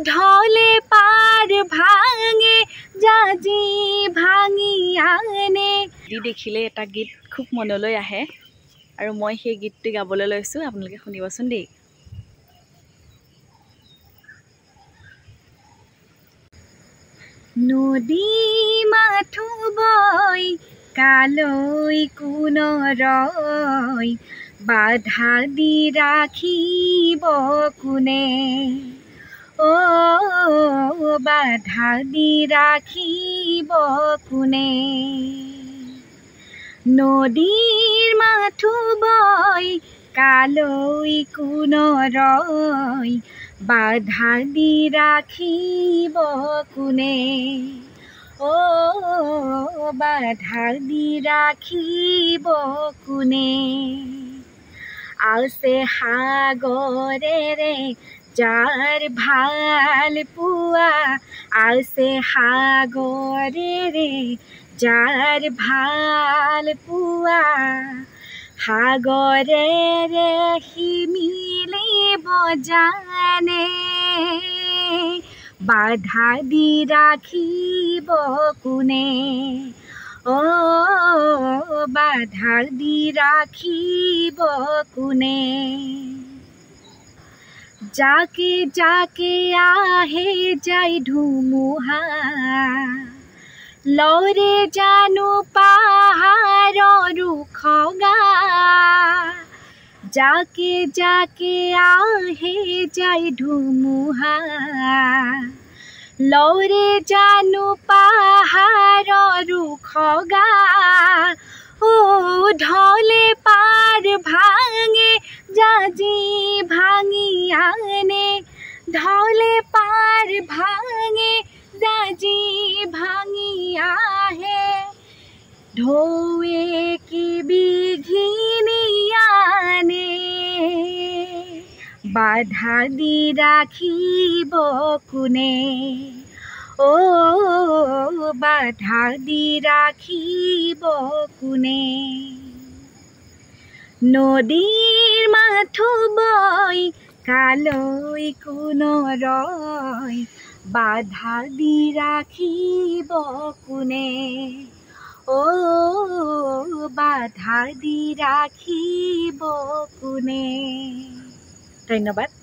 ঢলে পাৰ ভাঙে জাজি ভাঙি আনে। দেখিলে এটা গীত খুব মনলৈ আহে আৰু মই সেই গীতটি গাবলৈ লৈছোঁ, আপোনালোকে শুনিবচোন দেই। নদী মাথো বৈ কালৈ কোনৰয়, বাধা দি ৰাখিব কোনে? বাধা দি ৰাখিব কোনে? নদীৰ মাথো বৈ কালৈ কোনৰয়, বাধা দি ৰাখিব কোনে? বাধা দি ৰাখিব কোনে? আছে সাগৰেৰে যাৰ ভাল পোৱা, আছে সাগৰেৰে যাৰ ভাল পোৱা, সাগৰেৰে শিমিলিব জানে, বাধা দি ৰাখিব কোনে? বাধা দি ৰাখিব কোনে? যাকে যাকে আহে যায় ধুমুহা, লৰে জানো পাহাৰৰ খগা, যাকে যাকে আহে যায় ধুমুহা, লৰে জানো পাহাৰৰ খগা, ঢলে পাৰ ভাঙে জাজি ভাঙি আনে, ঢলে পাৰ ভাঙে জাজি ভাঙি আহে, ঢৌৱে কি বিঘিনি আনে, বাধা দি ৰাখিব কোনে? বাধা দি ৰাখিব কোনে? নদীৰ মাথো বৈ কালৈ কোনৰয়, বাধা দি ৰাখিব কোনে? বাধা দি ৰাখিব কোনে? ধন্যবাদ।